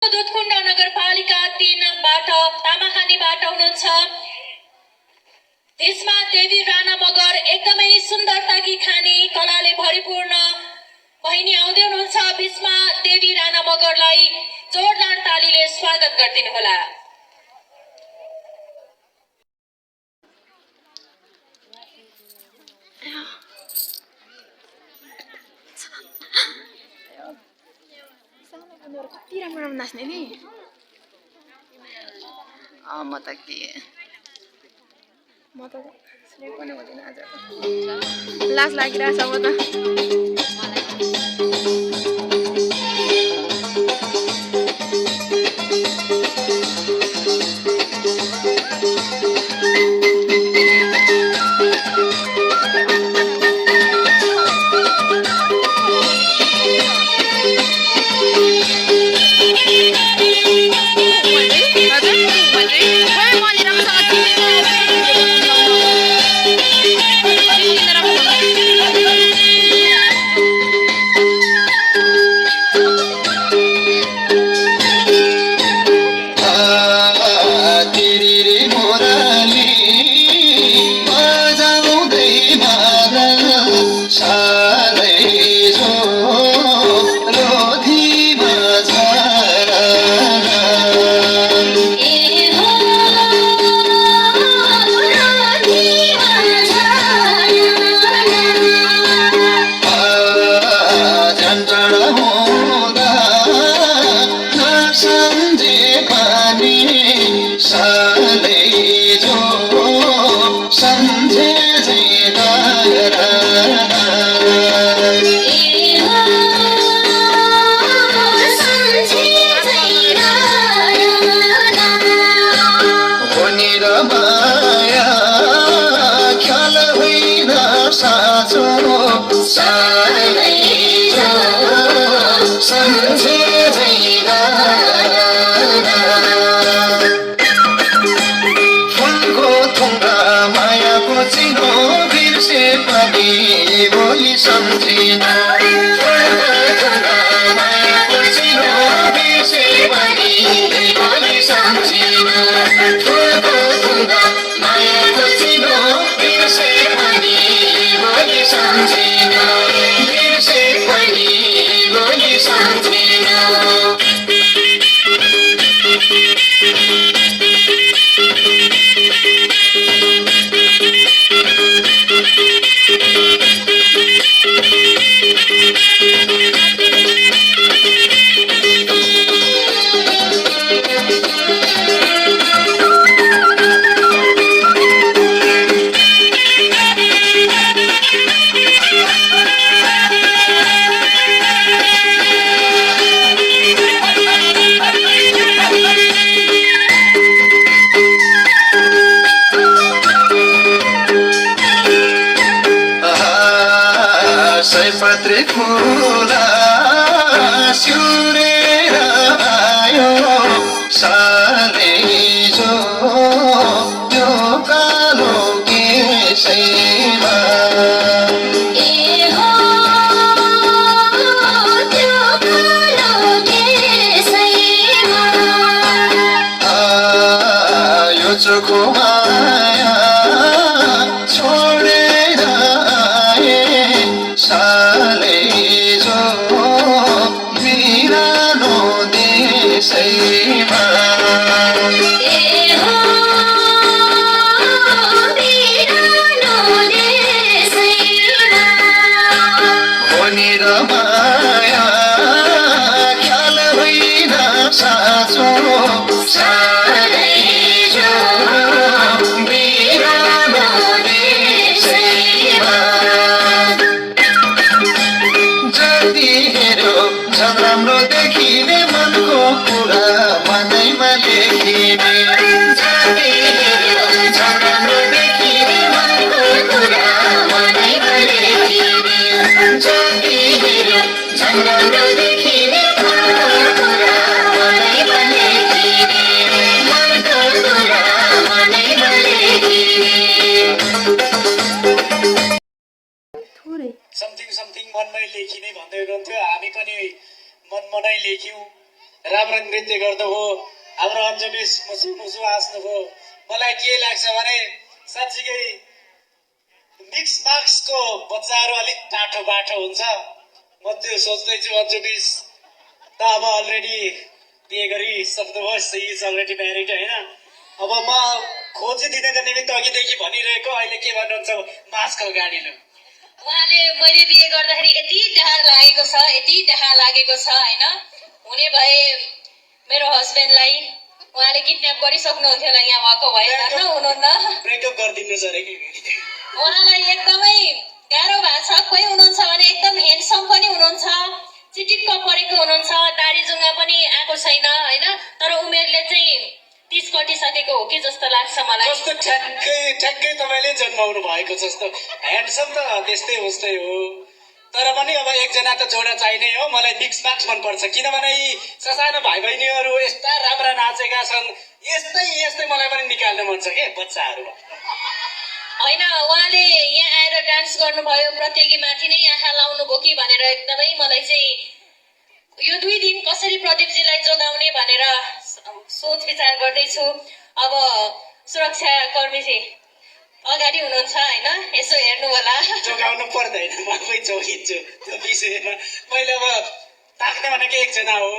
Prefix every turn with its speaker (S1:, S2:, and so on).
S1: दुधकुण्ड नगरपालिका 3बाट तामाखानीबाट हुनुहुन्छ त्यसमा देवी राणा मगर एकदमै सुन्दरताकी खानी कलाले भरिपूर्ण बहिनी आउँदै हुनुहुन्छ। बीचमा देवी राणा मगरलाई जोरदार तालीले स्वागत गरिदिनु होला।
S2: कति राम्रो राम्रो नाच्ने नि म त स्लिप पनि हुँदैन आज लाज लागिरहेछ म त
S3: समथिङ मनमै लेखिने भन्दै हुनुहुन्थ्यो। हामी पनि मनमनै लेख्यौँ र राम्रो नृत्य गर्नुभयो हाम्रो अञ्जली मुसु मुसु हाँस्नुभयो मलाई के लाग्छ भने साँच्चीकै मिक्स मार्क्सको बच्चाहरू अलिक टाठो बाठो हुन्छ म त्यो सोच्दैछु अञ्जली त अब अलरेडी बिहे गरिसक्नुभयो इज अलरेडी म्यारिड होइन अब म खोजिदिनको निमित्त अघिदेखि भनिरहेको अहिले के भन्नुहुन्छ मास्कको गाडी लो
S1: उहाँले मैले बिहे गर्दाखेरि यति डर लागेको छ यति डर लागेको छ होइन हुने भए मेरो हस्बेन्डलाई उहाँले किडन्याप गरिसक्नुहुन्थ्यो होला यहाँ भएको भए होइन हुनुहुन्न
S3: ब्रेकअप गरिदिनुहोस् अरे कि
S1: उहाँलाई एकदमै गाह्रो भएको छ कोही हुनुहुन्छ भने एकदम ह्यान्डसम पनि हुनुहुन्छ चिटिक्क परेको हुनुहुन्छ दारी जुङ्गा पनि आएको छैन होइन तर उमेरले चाहिँ 30 कटिसकेको हो कि जस्तो लाग्छ मलाई
S3: कस्तो ठ्याक्कै ठ्याक्कै तपाईँले जन्माउनु भएको जस्तो ह्यान्डसम त त्यस्तै उस्तै हो तर पनि अब एकजना त जोडा चाहिने हो मलाई मिक्स मार्क्स मनपर्छ किनभने यी ससानो भाइ बहिनीहरू यस्ता राम्रा नाचेका छन् यस्तै यस्तै मलाई पनि निकाल्नु मन छ के बच्चाहरू
S1: होइन उहाँले यहाँ आएर डान्स गर्नुभयो प्रतियोगीमाथि नै आँखा लाउनु भयो कि भनेर एकदमै मलाई चाहिँ यो 2 दिन कसरी प्रदीपजीलाई जोगाउने भनेर सोच विचार गर्दैछु अब सुरक्षाकर्मी चाहिँ अगाडि हुनुहुन्छ होइन यसो हेर्नु होला
S3: जोगाउनु पर्दैन म आफै जोगिन्छु त्यो विषयमा मैले अब ताक्ने भनेको एकजना हो